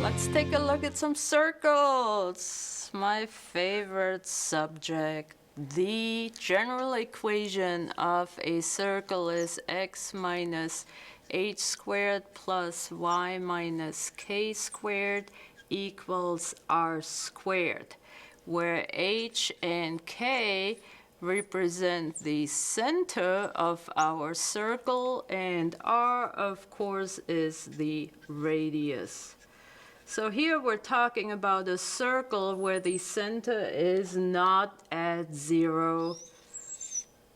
Let's take a look at some circles. My favorite subject. The general equation of a circle is x minus h squared plus y minus k squared equals r squared, where h and k represent the center of our circle and r, of course, is the radius. So here we're talking about a circle where the center is not at 0,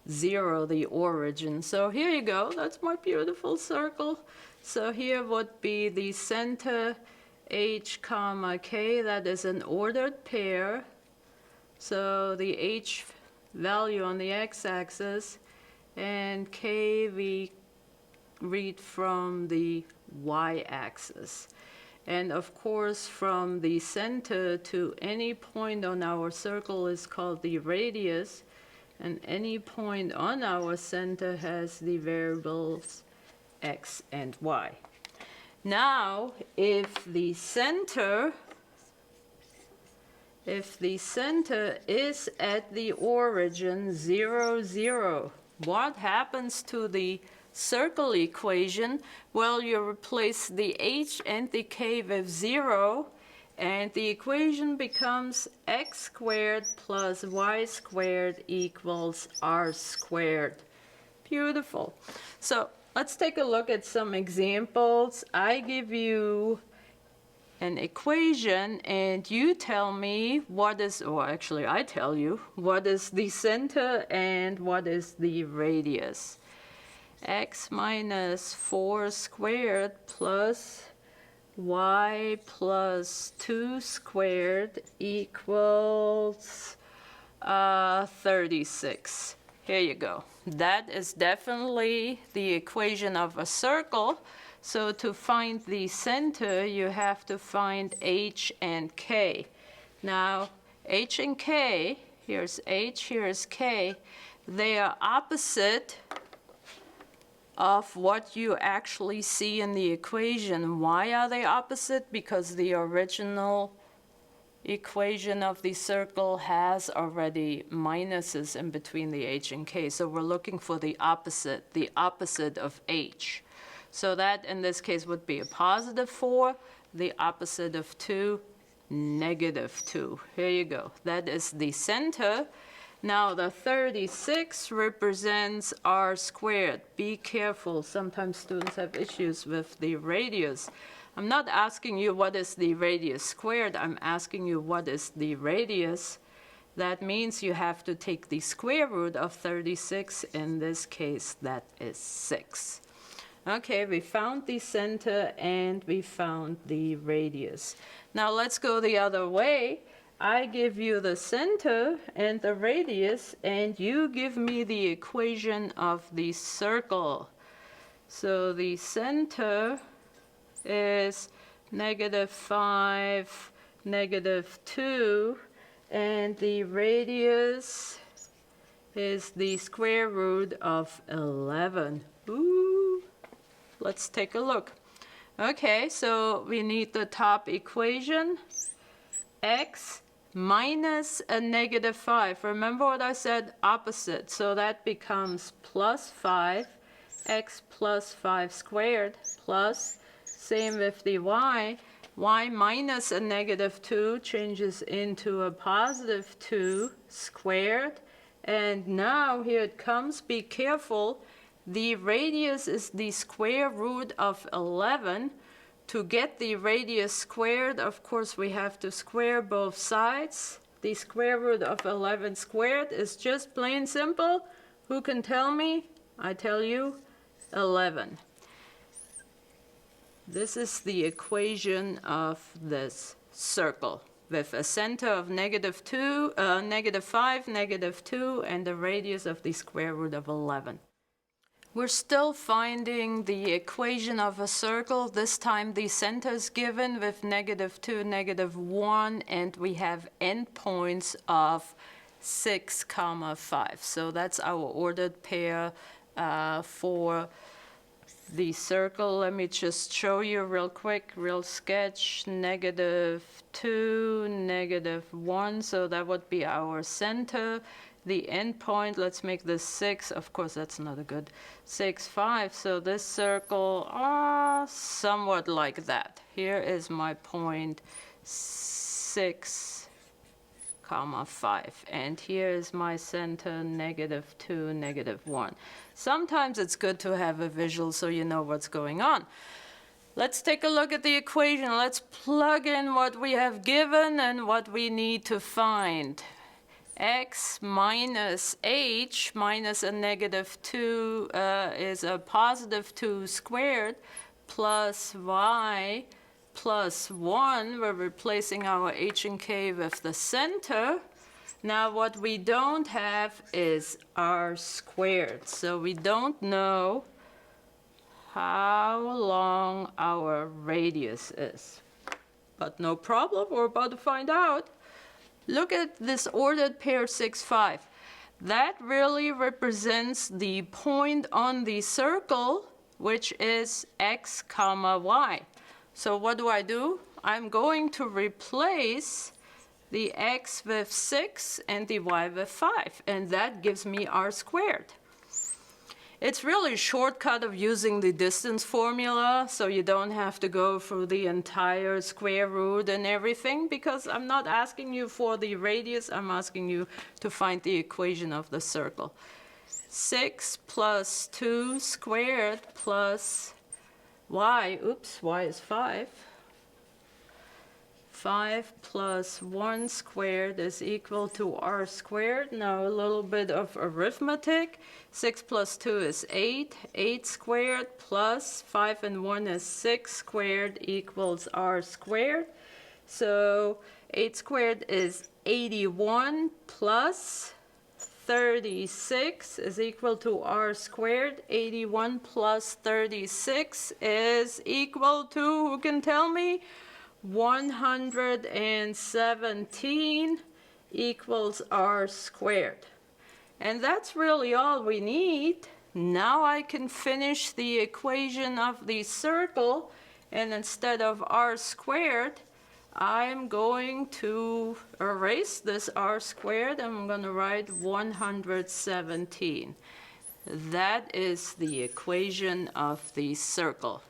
0, the origin. So here you go, that's my beautiful circle. So here would be the center h comma k, that is an ordered pair. So the h value on the x-axis, and k we read from the y-axis. And of course, from the center to any point on our circle is called the radius, and any point on our center has the variables x and y. Now, if the center is at the origin 0, 0, what happens to the circle equation? Well, you replace the h and the k with 0, and the equation becomes x squared plus y squared equals r squared. Beautiful. So let's take a look at some examples. I give you an equation and you tell me what is, or actually I tell you, what is the center and what is the radius. X minus 4 squared plus y plus 2 squared equals 36. Here you go. That is definitely the equation of a circle. So to find the center, you have to find h and k. Now, h and k, here's h, here's k, they are opposite of what you actually see in the equation. Why are they opposite? Because the original equation of the circle has already minuses in between the h and k. So we're looking for the opposite of h. So that in this case would be a positive 4, the opposite of 2, negative 2. Here you go. That is the center. Now the 36 represents r squared. Be careful, sometimes students have issues with the radius. I'm not asking you what is the radius squared, I'm asking you what is the radius. That means you have to take the square root of 36, in this case that is 6. Okay, we found the center and we found the radius. Now let's go the other way. I give you the center and the radius, and you give me the equation of the circle. So the center is -5, -2, and the radius is the square root of 11. Ooh, let's take a look. Okay, so we need the top equation, x minus a -5. Remember what I said? Opposite. So that becomes plus 5, x plus 5 squared, plus, same with the y minus a -2 changes into a positive 2 squared. And now here it comes, be careful, the radius is the square root of 11. To get the radius squared, of course, we have to square both sides. The square root of 11 squared is just plain simple. Who can tell me? I tell you, 11. This is the equation of this circle with a center of -2, -5, -2, and the radius of the square root of 11. We're still finding the equation of a circle. This time the center is given with -2, -1, and we have endpoints of 6, 5. So that's our ordered pair for the circle. Let me just show you real quick, real sketch. -2, -1, so that would be our center. The endpoint, let's make this 6. Of course, that's not a good 6, 5. So this circle, somewhat like that. Here is my point 6, comma 5. And here is my center, -2, -1. Sometimes it's good to have a visual so you know what's going on. Let's take a look at the equation. Let's plug in what we have given and what we need to find. X minus h minus a -2 is a +2 squared plus y plus 1. We're replacing our h and k with the center. Now what we don't have is r squared. So we don't know how long our radius is. But no problem, we're about to find out. Look at this ordered pair 6, 5. That really represents the point on the circle, which is x comma y. So what do? I'm going to replace the x with 6 and the y with 5, and that gives me r squared. It's really a shortcut of using the distance formula, so you don't have to go through the entire square root and everything, because I'm not asking you for the radius, I'm asking you to find the equation of the circle. 6 plus 2 squared plus y, y is 5. 5 plus 1 squared is equal to r squared. Now a little bit of arithmetic. 6 plus 2 is 8. 8 squared plus 5 and 1 is 6 squared equals r squared. So 8 squared is 81 plus 36 is equal to r squared. 81 plus 36 is equal to, who can tell me? 117 equals r squared. And that's really all we need. Now I can finish the equation of the circle, and instead of r squared, I'm going to erase this r squared, and I'm going to write 117. That is the equation of the circle.